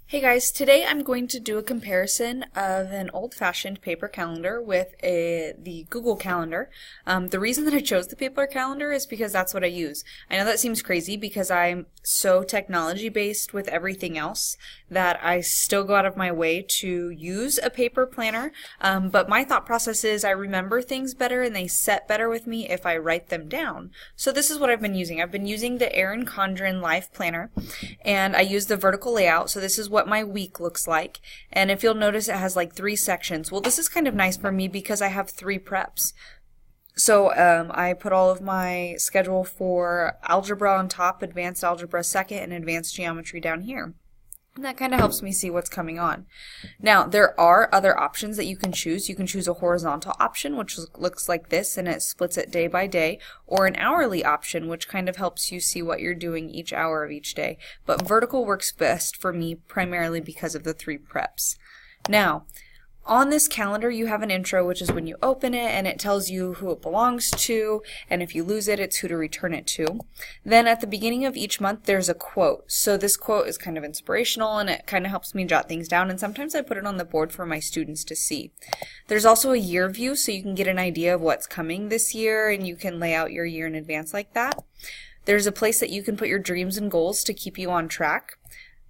Hey guys, today I'm going to do a comparison of an old-fashioned paper calendar with the Google Calendar. The reason that I chose the paper calendar is because that's what I use. I know that seems crazy because I'm so technology-based with everything else that I still go out of my way to use a paper planner, but my thought process is I remember things better and they set better with me if I write them down. So this is what I've been using. I've been using the Erin Condren Life Planner, and I use the vertical layout, so this is what my week looks like. And if you'll notice, it has like 3 sections. Well, this is kind of nice for me because I have 3 preps. So I put all of my schedule for algebra on top, advanced algebra second, and advanced geometry down here. And that kind of helps me see what's coming on. Now, there are other options that you can choose. You can choose a horizontal option, which looks like this, and it splits it day by day, or an hourly option, which kind of helps you see what you're doing each hour of each day. But vertical works best for me, primarily because of the 3 preps. Now, on this calendar, you have an intro, which is when you open it, and it tells you who it belongs to, and if you lose it, it's who to return it to. Then at the beginning of each month, there's a quote. So this quote is kind of inspirational, and it kind of helps me jot things down, and sometimes I put it on the board for my students to see. There's also a year view, so you can get an idea of what's coming this year, and you can lay out your year in advance like that. There's a place that you can put your dreams and goals to keep you on track.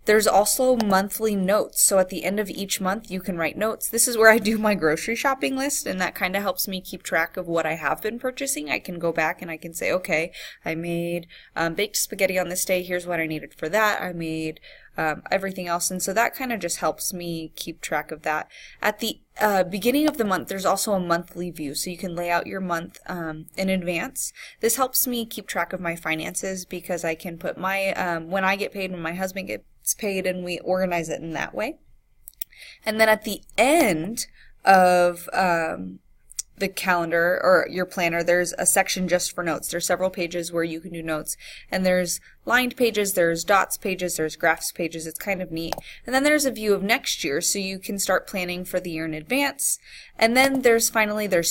There's also monthly notes, so at the end of each month you can write notes. This is where I do my grocery shopping list, and that kind of helps me keep track of what I have been purchasing. I can go back and I can say, okay, I made baked spaghetti on this day, here's what I needed for that. I made everything else, and so that kind of just helps me keep track of that. At the beginning of the month, there's also a monthly view, so you can lay out your month in advance. This helps me keep track of my finances because I can put my, when I get paid, when my husband gets paid, and we organize it in that way. And then at the end of the calendar or your planner, there's a section just for notes. There's several pages where you can do notes, and there's lined pages, there's dots pages, there's graphs pages. It's kind of neat. And then there's a view of next year, so you can start planning for the year in advance. And then there's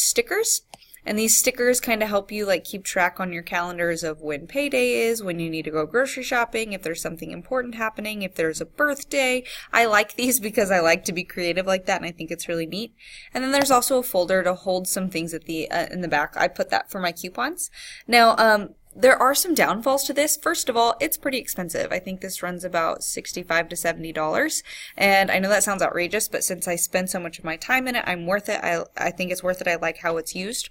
stickers. And these stickers kind of help you like keep track on your calendars of when payday is, when you need to go grocery shopping, if there's something important happening, if there's a birthday. I like these because I like to be creative like that, and I think it's really neat. And then there's also a folder to hold some things at the in the back. I put that for my coupons. Now, there are some downfalls to this. First of all, it's pretty expensive. I think this runs about $65 to $70. And I know that sounds outrageous, but since I spend so much of my time in it, I'm worth it. I think it's worth it. I like how it's used.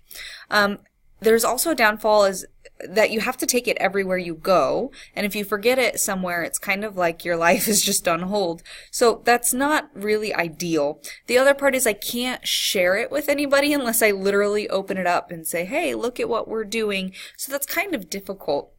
There's also a downfall is that you have to take it everywhere you go, and if you forget it somewhere, it's kind of like your life is just on hold. So that's not really ideal. The other part is I can't share it with anybody unless I literally open it up and say, hey, look at what we're doing. So that's kind of difficult.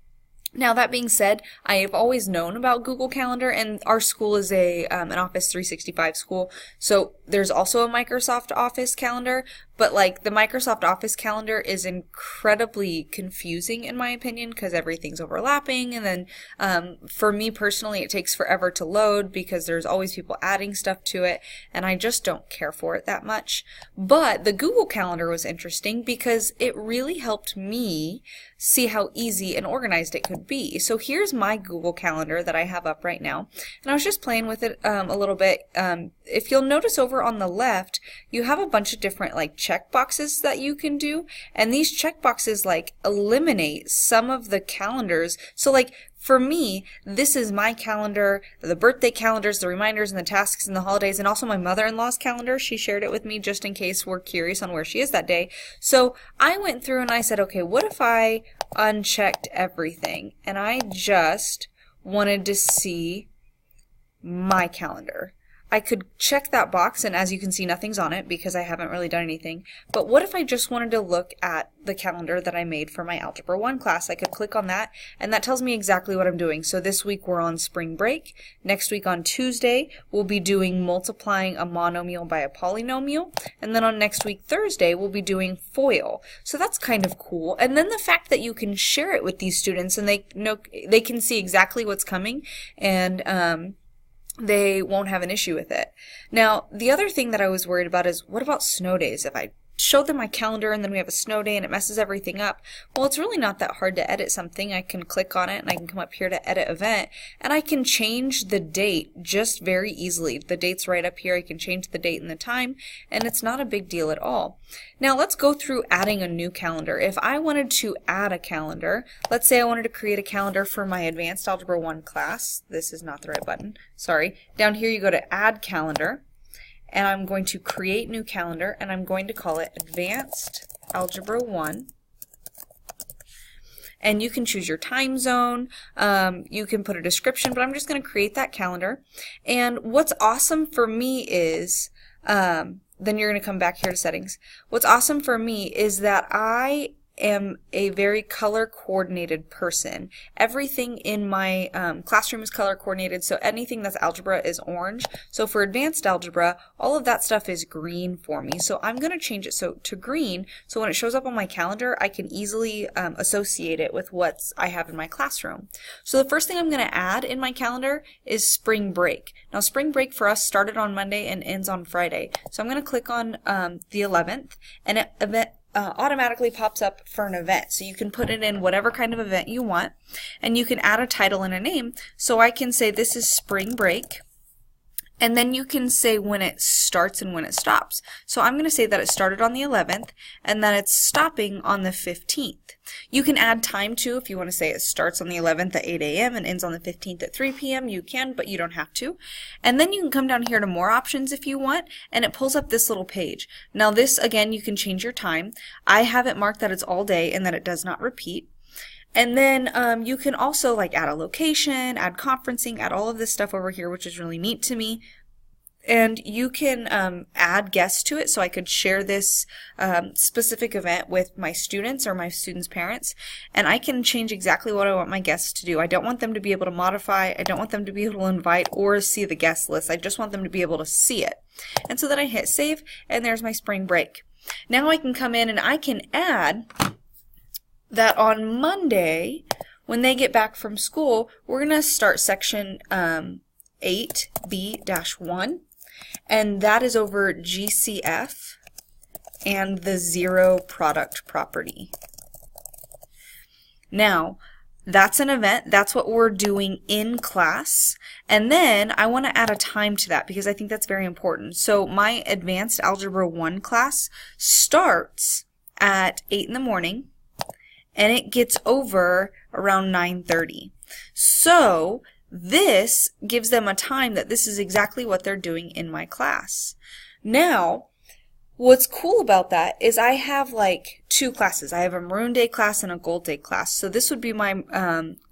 Now, that being said, I have always known about Google Calendar, and our school is an Office 365 school, so there's also a Microsoft Office calendar, but like the Microsoft Office calendar is incredibly confusing in my opinion because everything's overlapping, and then for me personally it takes forever to load because there's always people adding stuff to it, and I just don't care for it that much. But the Google Calendar was interesting because it really helped me see how easy and organized it could be. So here's my Google Calendar that I have up right now, and I was just playing with it a little bit. If you'll notice over on the left, you have a bunch of different like check boxes that you can do, and these check boxes like eliminate some of the calendars. So like for me, this is my calendar, the birthday calendars, the reminders and the tasks and the holidays, and also my mother-in-law's calendar. She shared it with me just in case we're curious on where she is that day. So I went through and I said, okay, what if I unchecked everything and I just wanted to see my calendar? I could check that box, and as you can see, nothing's on it because I haven't really done anything. But what if I just wanted to look at the calendar that I made for my Algebra 1 class? I could click on that, and that tells me exactly what I'm doing. So this week we're on spring break. Next week on Tuesday, we'll be doing multiplying a monomial by a polynomial. And then on next week, Thursday, we'll be doing FOIL. So that's kind of cool. And then the fact that you can share it with these students, and they can see exactly what's coming, and they won't have an issue with it. Now, the other thing that I was worried about is, what about snow days? If I show them my calendar and then we have a snow day and it messes everything up. Well, it's really not that hard to edit something. I can click on it and I can come up here to edit event and I can change the date just very easily. The date's right up here. I can change the date and the time and it's not a big deal at all. Now let's go through adding a new calendar. If I wanted to add a calendar, let's say I wanted to create a calendar for my Advanced Algebra 1 class. This is not the right button. Sorry. Down here you go to Add Calendar. And I'm going to create new calendar and I'm going to call it Advanced Algebra 1. And you can choose your time zone, you can put a description, but I'm just going to create that calendar. And what's awesome for me is, then you're going to come back here to settings. What's awesome for me is that I am a very color coordinated person. Everything in my classroom is color coordinated, so anything that's algebra is orange. So for advanced algebra, all of that stuff is green for me. So I'm going to change it to green, so when it shows up on my calendar, I can easily associate it with what I have in my classroom. So the first thing I'm going to add in my calendar is spring break. Now spring break for us started on Monday and ends on Friday. So I'm going to click on the 11th, and it automatically pops up for an event. So you can put it in whatever kind of event you want, and you can add a title and a name. So I can say this is spring break, and then you can say when it starts and when it stops. So I'm going to say that it started on the 11th and that it's stopping on the 15th. You can add time too. If you want to say it starts on the 11th at 8 a.m. and ends on the 15th at 3 p.m. you can, but you don't have to. And then you can come down here to more options if you want, and it pulls up this little page. Now this, again, you can change your time. I have it marked that it's all day and that it does not repeat. And then you can also like add a location, add conferencing, add all of this stuff over here, which is really neat to me. And you can add guests to it, so I could share this specific event with my students or my students' parents, and I can change exactly what I want my guests to do. I don't want them to be able to modify, I don't want them to be able to invite or see the guest list. I just want them to be able to see it. And so then I hit save, and there's my spring break. Now I can come in and I can add that on Monday, when they get back from school, we're going to start section 8B-1, and that is over GCF and the zero product property. Now, that's an event. That's what we're doing in class. And then I want to add a time to that because I think that's very important. So my Advanced Algebra 1 class starts at 8 in the morning, and it gets over around 9:30. So this gives them a time that this is exactly what they're doing in my class. Now, what's cool about that is I have like two classes. I have a Maroon Day class and a Gold Day class. So this would be my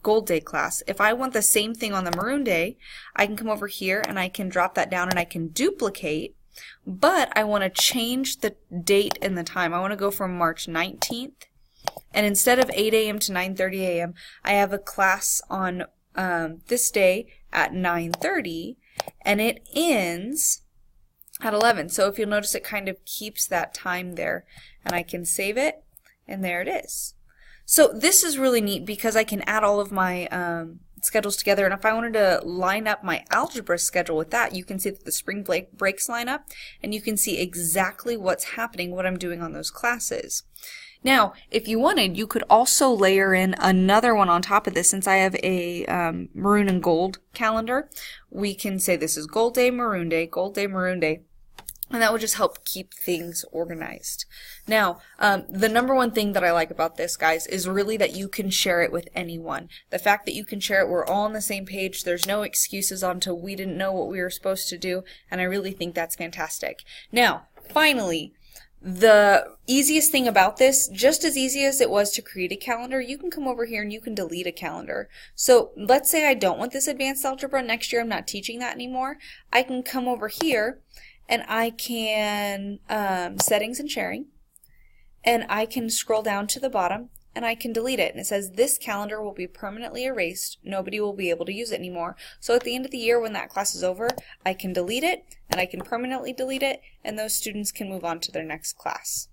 Gold Day class. If I want the same thing on the Maroon Day, I can come over here and I can drop that down and I can duplicate, but I want to change the date and the time. I want to go from March 19th. And instead of 8 a.m. to 9:30 a.m., I have a class on this day at 9:30, and it ends at 11. So if you'll notice, it kind of keeps that time there, and I can save it, and there it is. So this is really neat because I can add all of my schedules together, and if I wanted to line up my algebra schedule with that, you can see that the spring breaks line up, and you can see exactly what's happening, what I'm doing on those classes. Now, if you wanted, you could also layer in another one on top of this. Since I have a maroon and gold calendar, we can say this is Gold Day, Maroon Day, Gold Day, Maroon Day, and that would just help keep things organized. Now, the number one thing that I like about this, guys, is really that you can share it with anyone. The fact that you can share it, we're all on the same page, there's no excuses onto we didn't know what we were supposed to do, and I really think that's fantastic. Now, finally, the easiest thing about this, just as easy as it was to create a calendar, you can come over here and you can delete a calendar. So let's say I don't want this advanced algebra. Next year I'm not teaching that anymore. I can come over here and I can settings and sharing, and I can scroll down to the bottom and I can delete it. And it says this calendar will be permanently erased. Nobody will be able to use it anymore. So at the end of the year when that class is over, I can delete it and I can permanently delete it, and those students can move on to their next class.